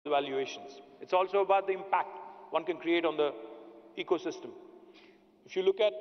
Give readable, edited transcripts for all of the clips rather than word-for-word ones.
valuations. It's also about the impact one can create on the ecosystem. If you look at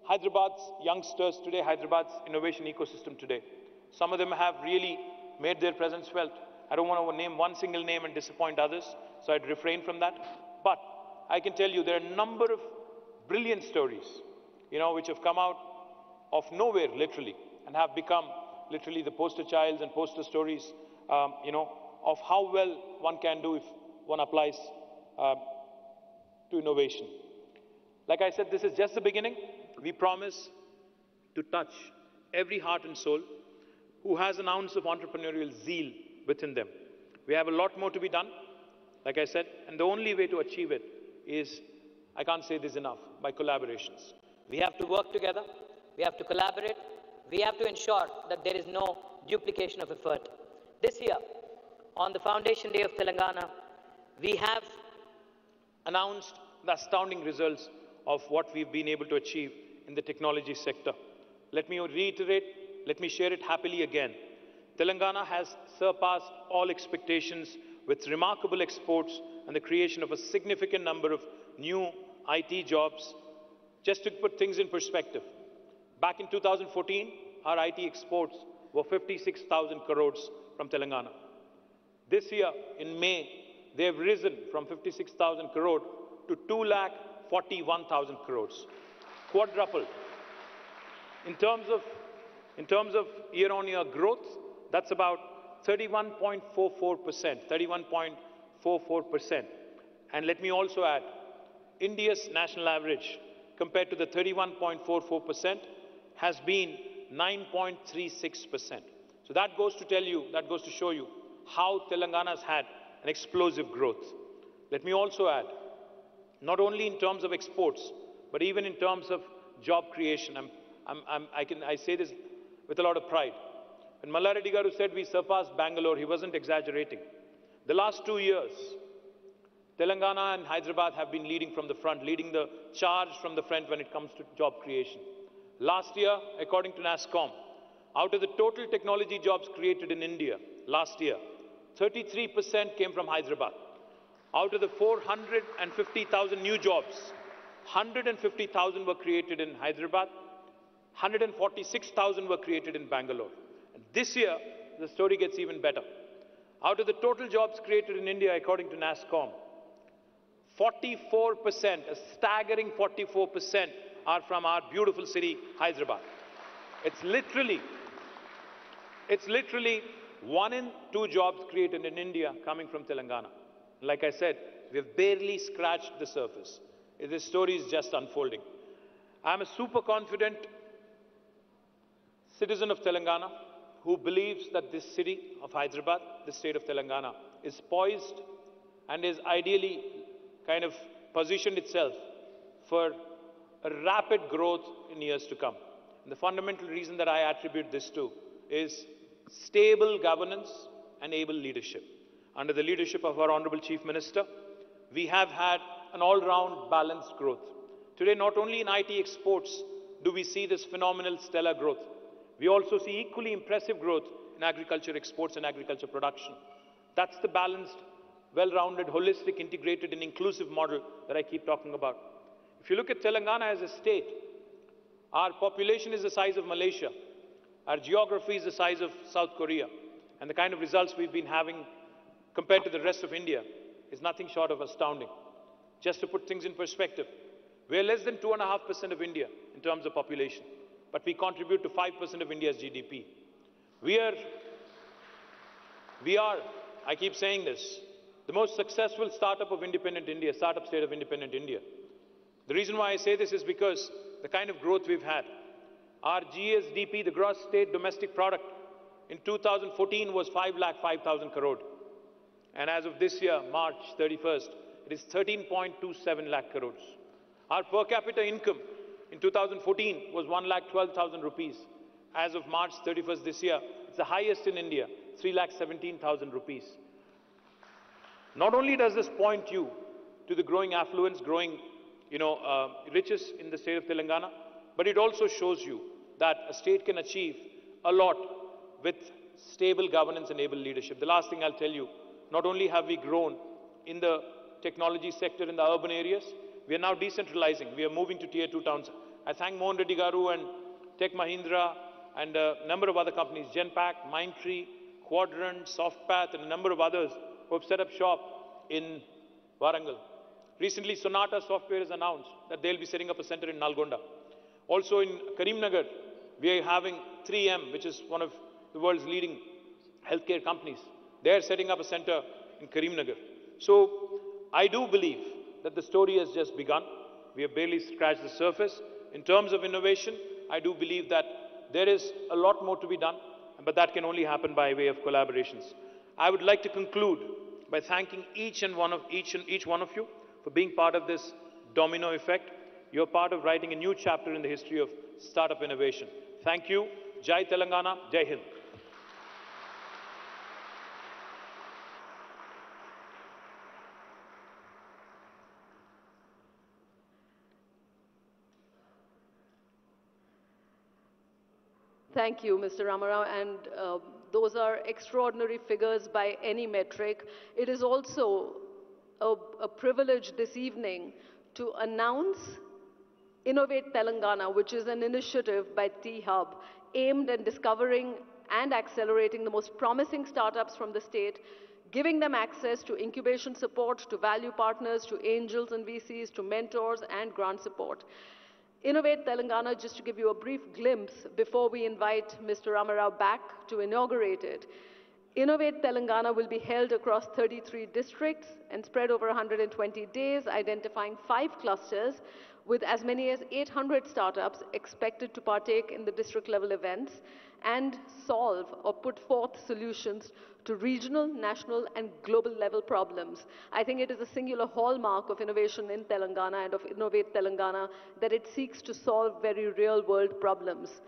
Hyderabad's youngsters today, Hyderabad's innovation ecosystem today, some of them have really made their presence felt. I don't want to name one single name and disappoint others, so I'd refrain from that. But I can tell you there are a number of brilliant stories, which have come out of nowhere, literally, and have become literally the poster childs and poster stories, of how well one can do if one applies to innovation. Like I said, this is just the beginning. We promise to touch every heart and soul who has an ounce of entrepreneurial zeal within them. We have a lot more to be done, like I said, and the only way to achieve it is, I can't say this enough, by collaborations. We have to work together, we have to collaborate, we have to ensure that there is no duplication of effort. This year, on the Foundation Day of Telangana, we have announced the astounding results of what we've been able to achieve in the technology sector. Let me reiterate, let me share it happily again. Telangana has surpassed all expectations with remarkable exports and the creation of a significant number of new IT jobs. Just to put things in perspective, back in 2014, our IT exports were 56,000 crores from Telangana. This year, in May, they have risen from 56,000 crore to 2,41,000 crores, quadrupled. In terms of year-on-year growth, that's about 31.44%. And let me also add, India's national average compared to the 31.44% has been 9.36%. So that goes to show you how Telangana has had an explosive growth. Let me also add, not only in terms of exports, but even in terms of job creation. I say this with a lot of pride. When Malla Reddy Garu said we surpassed Bangalore, he wasn't exaggerating. The last 2 years, Telangana and Hyderabad have been leading from the front, leading the charge from the front when it comes to job creation. Last year, according to NASSCOM, out of the total technology jobs created in India last year, 33% came from Hyderabad. Out of the 450,000 new jobs, 150,000 were created in Hyderabad, 146,000 were created in Bangalore. And this year, the story gets even better. Out of the total jobs created in India, according to NASSCOM, 44%, a staggering 44%, are from our beautiful city, Hyderabad. It's literally 1 in 2 jobs created in India coming from Telangana. Like I said, we've barely scratched the surface. This story is just unfolding. I'm a super confident citizen of Telangana who believes that this city of Hyderabad, the state of Telangana, is poised and is ideally kind of positioned itself for a rapid growth in years to come. And the fundamental reason that I attribute this to is stable governance and able leadership. Under the leadership of our Honorable Chief Minister, we have had an all-round balanced growth. Today, not only in IT exports do we see this phenomenal stellar growth, we also see equally impressive growth in agriculture exports and agriculture production. That's the balanced, well-rounded, holistic, integrated and inclusive model that I keep talking about. If you look at Telangana as a state, our population is the size of Malaysia. Our geography is the size of South Korea. And the kind of results we've been having compared to the rest of India is nothing short of astounding. Just to put things in perspective, we're less than 2.5% of India in terms of population, but we contribute to 5% of India's GDP. We are, I keep saying this, the most successful startup of independent India, startup state of independent India. The reason why I say this is because the kind of growth we've had. Our GSDP, the gross state domestic product, in 2014 was 5,05,000 crore. And as of this year, March 31st, it is 13.27 lakh crores. Our per capita income in 2014 was 1,12,000 rupees. As of March 31st this year, it's the highest in India, 3,17,000 rupees. Not only does this point you to the growing affluence, growing riches in the state of Telangana, but it also shows you that a state can achieve a lot with stable governance and able leadership. The last thing I'll tell you, not only have we grown in the technology sector in the urban areas, we are now decentralizing. We are moving to tier 2 towns. I thank Mohan Reddy Garu and Tech Mahindra and a number of other companies, Genpact, Mindtree, Quadrant, Softpath, and a number of others who have set up shop in Warangal. Recently, Sonata Software has announced that they'll be setting up a center in Nalgonda. Also in Karimnagar, we are having 3M, which is one of the world's leading healthcare companies. They're setting up a center in Karimnagar. So I do believe that the story has just begun. We have barely scratched the surface. In terms of innovation, I do believe that there is a lot more to be done, but that can only happen by way of collaborations. I would like to conclude by thanking each one of you for being part of this domino effect. You're part of writing a new chapter in the history of startup innovation. Thank you. Jai Telangana, Jai Hind. Thank you, Mr. Ramarao, and those are extraordinary figures by any metric. It is also a privilege this evening to announce Innovate Telangana, which is an initiative by T-Hub aimed at discovering and accelerating the most promising startups from the state, giving them access to incubation support, to value partners, to angels and VCs, to mentors and grant support. Innovate Telangana, just to give you a brief glimpse before we invite Mr. Ramarao back to inaugurate it. Innovate Telangana will be held across 33 districts and spread over 120 days, identifying 5 clusters with as many as 800 startups expected to partake in the district level events and solve or put forth solutions to regional, national and global level problems. I think it is a singular hallmark of innovation in Telangana and of Innovate Telangana that it seeks to solve very real world problems.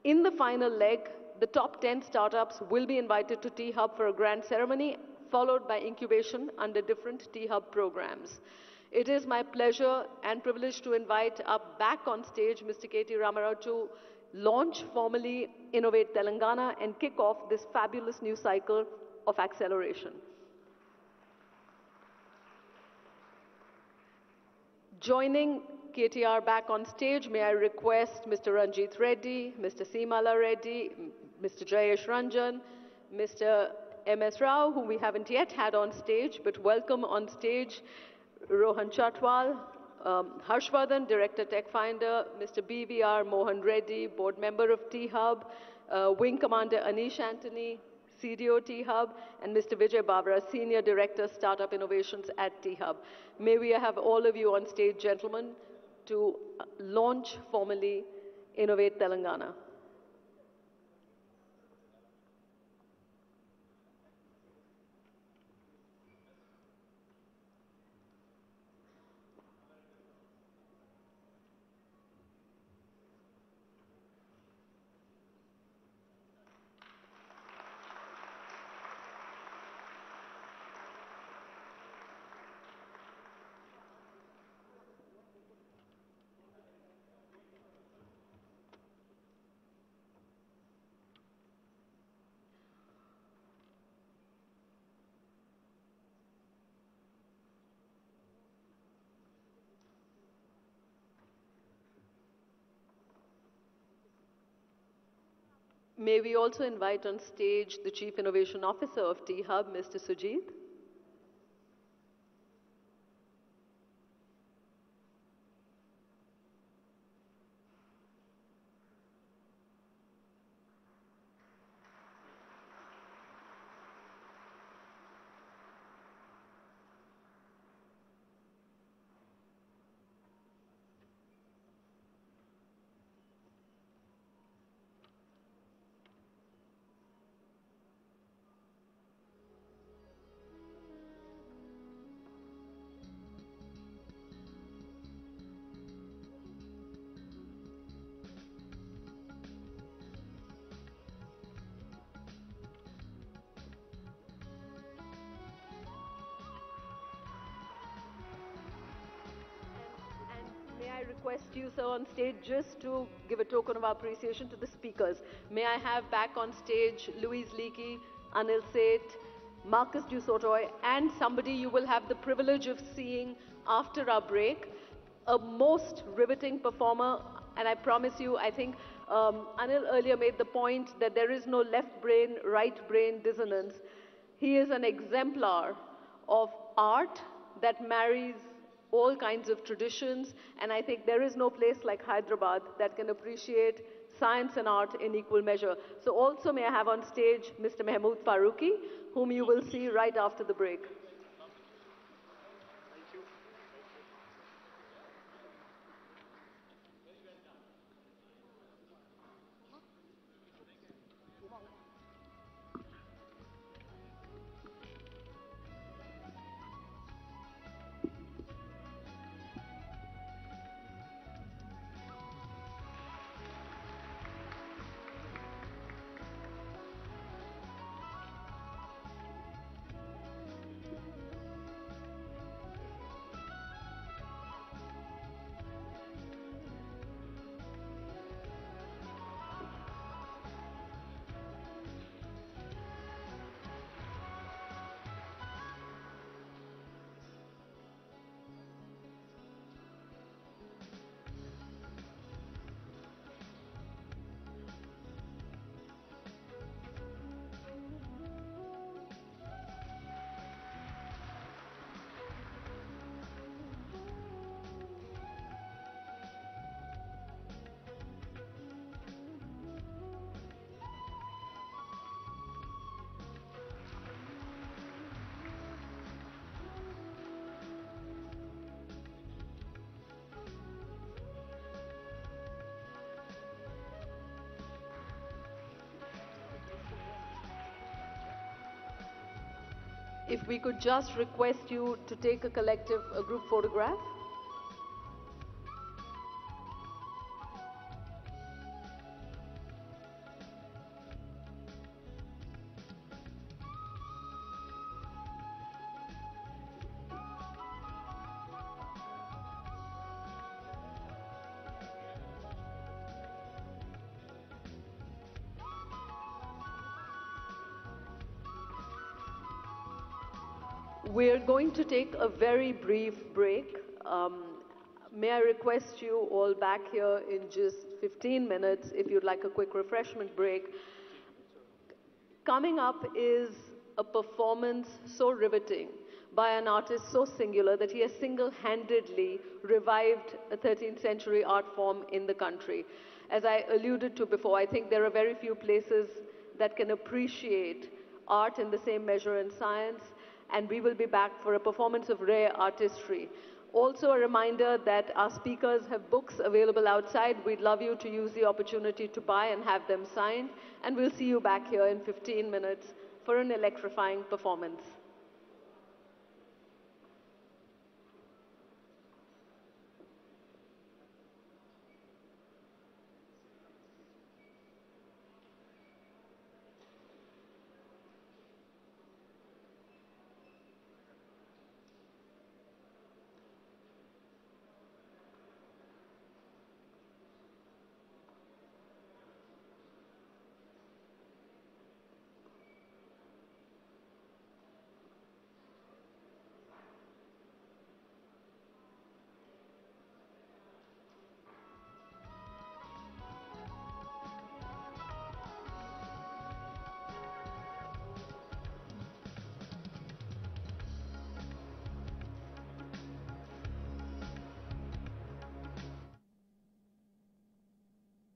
In the final leg, the top 10 startups will be invited to T-Hub for a grand ceremony, followed by incubation under different T-Hub programs. It is my pleasure and privilege to invite up back on stage Mr. KT Ramarao to launch formally Innovate Telangana and kick off this fabulous new cycle of acceleration. Joining KTR back on stage, may I request Mr. Ranjit Reddy, Mr. Seemala Reddy, Mr. Jayesh Ranjan, Mr. MS Rao, whom we haven't yet had on stage, but welcome on stage Rohan Chatwal, Harshvardhan, Director Tech Finder, Mr. BVR Mohan Reddy, Board Member of T-Hub, Wing Commander Anish Antony, CDO T-Hub, and Mr. Vijay Bavra, Senior Director Startup Innovations at T-Hub. May we have all of you on stage, gentlemen, to launch formally Innovate Telangana. May we also invite on stage the Chief Innovation Officer of T-Hub, Mr. Sujit. I request you, sir, on stage just to give a token of appreciation to the speakers. May I have back on stage Louise Leakey, Anil Seth, Marcus du Sautoy, and somebody you will have the privilege of seeing after our break, a most riveting performer. And I promise you, I think Anil earlier made the point that there is no left brain, right brain dissonance. He is an exemplar of art that marries all kinds of traditions, and I think there is no place like Hyderabad that can appreciate science and art in equal measure. So also may I have on stage Mr. Mehmood Farooqi, whom you will see right after the break. If we could just request you to take a group photograph. We're going to take a very brief break. May I request you all back here in just 15 minutes if you'd like a quick refreshment break. Coming up is a performance so riveting by an artist so singular that he has single-handedly revived a 13th century art form in the country. As I alluded to before, I think there are very few places that can appreciate art in the same measure in science, and we will be back for a performance of rare artistry. Also a reminder that our speakers have books available outside. We'd love you to use the opportunity to buy and have them signed, and we'll see you back here in 15 minutes for an electrifying performance.